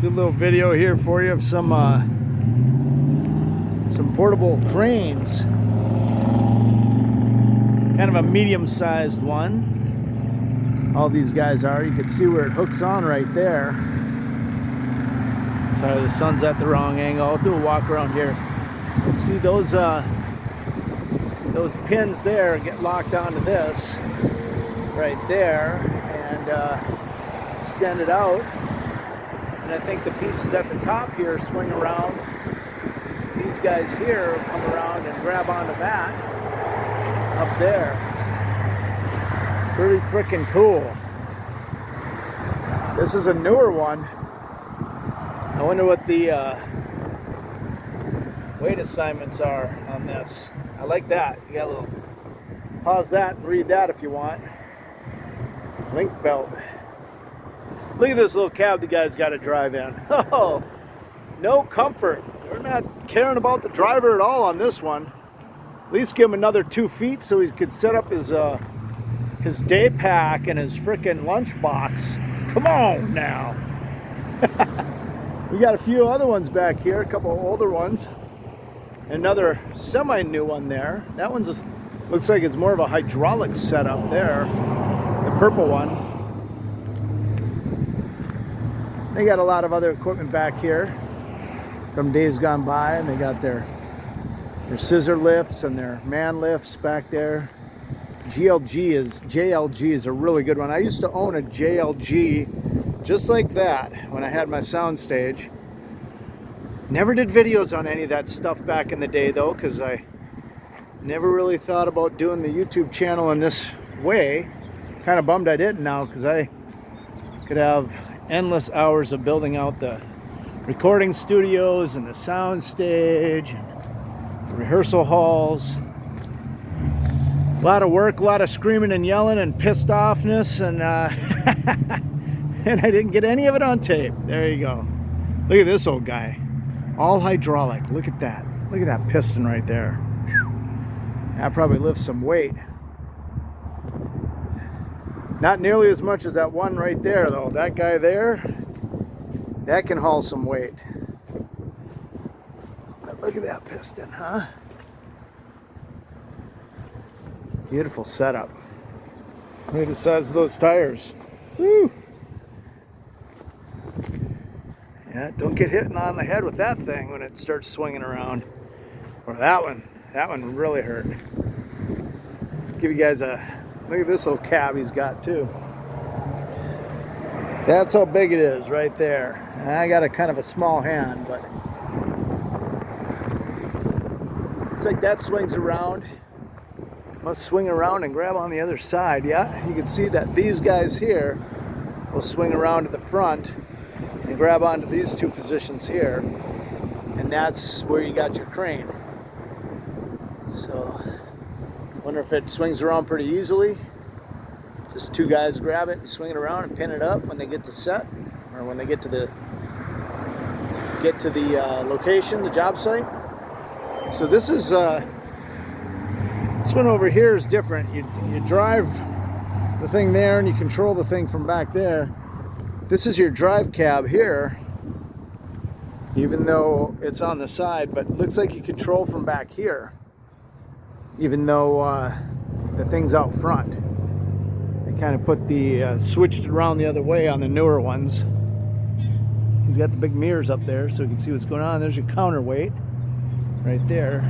Do a little video here for you of some portable cranes. Kind of a medium-sized one. All these guys are. You can see where it hooks on right there. Sorry, the sun's at the wrong angle. I'll do a walk around here. You can see those pins there get locked onto this right there and extend it out. And I think the pieces at the top here swing around. These guys here will come around and grab onto that up there. Pretty freaking cool. This is a newer one. I wonder what the weight assignments are on this. I like that. You got a little, pause that and read that if you want. Link belt. Look at this little cab the guy's got to drive in. Oh, no comfort. We're not caring about the driver at all on this one. At least give him another 2 feet so he could set up his day pack and his frickin' lunch box. Come on now. We got a few other ones back here, a couple older ones. Another semi-new one there. That one's looks like it's more of a hydraulic setup there. The purple one. They got a lot of other equipment back here from days gone by, and they got their scissor lifts and their man lifts back there. JLG is a really good one. I used to own a JLG just like that when I had my sound stage. Never did videos on any of that stuff back in the day though, because I never really thought about doing the YouTube channel in this way. Kind of bummed I didn't now, because I could have endless hours of building out the recording studios and the sound stage and the rehearsal halls. A lot of work, a lot of screaming and yelling and pissed offness, and and I didn't get any of it on tape. There you go. Look at this old guy. All hydraulic. Look at that. Look at that piston right there. That probably lifts some weight. Not nearly as much as that one right there, though. That guy there, that can haul some weight. But look at that piston, huh? Beautiful setup. Look at the size of those tires. Woo! Yeah, don't get hit on the head with that thing when it starts swinging around. Or that one really hurt. Give you guys a look at this little cab he's got too. That's how big it is right there. I got a kind of a small hand, but it's like that swings around. Must swing around and grab on the other side. Yeah, you can see that these guys here will swing around to the front and grab onto these two positions here, and that's where you got your crane. So wonder if it swings around pretty easily. Just two guys grab it and swing it around and pin it up when they get to set, or when they get to the location, the job site. So this is this one over here is different. You drive the thing there and you control the thing from back there. This is your drive cab here, even though it's on the side, but it looks like you control from back here, even though the thing's out front. They kind of put the switched it around the other way on the newer ones. He's got the big mirrors up there so you can see what's going on. There's your counterweight right there.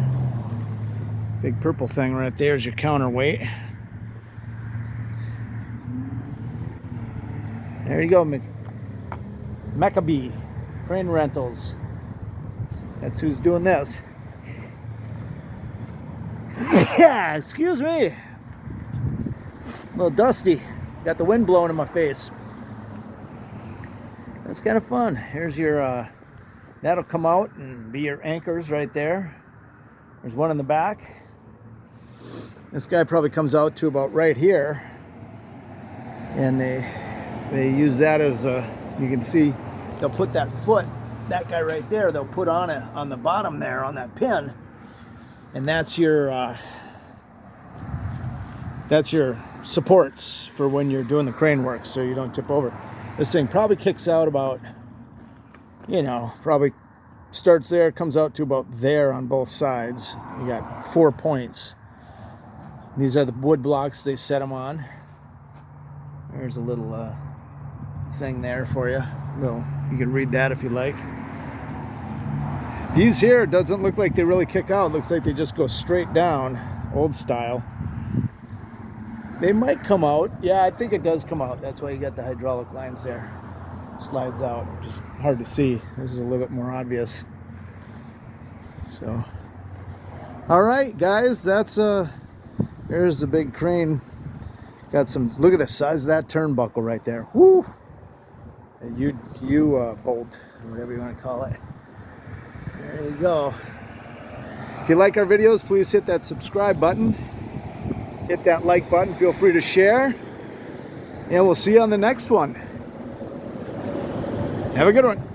Big purple thing right there is your counterweight. There you go, Maccabee Crane Rentals. That's who's doing this. Yeah, excuse me. A little dusty. Got the wind blowing in my face. That's kind of fun. Here's your, that'll come out and be your anchors right there. There's one in the back. This guy probably comes out to about right here. And they use that as a, you can see, they'll put that foot, that guy right there, they'll put on it on the bottom there on that pin. And that's your supports for when you're doing the crane work, so you don't tip over. This thing probably kicks out about you know, probably starts there, comes out to about there on both sides. You got 4 points. These are the wood blocks they set them on. There's a little thing there for you. Well, you can read that if you like. These here doesn't look like they really kick out. Looks like they just go straight down, old style. They might come out. Yeah, I think it does come out. That's why you got the hydraulic lines there. Slides out. Just hard to see. This is a little bit more obvious. So, all right, guys, that's there's the big crane. Got some. Look at the size of that turnbuckle right there. Whoo! Bolt, or whatever you want to call it. There you go. If you like our videos, please hit that subscribe button. Hit that like button. Feel free to share. And we'll see you on the next one. Have a good one.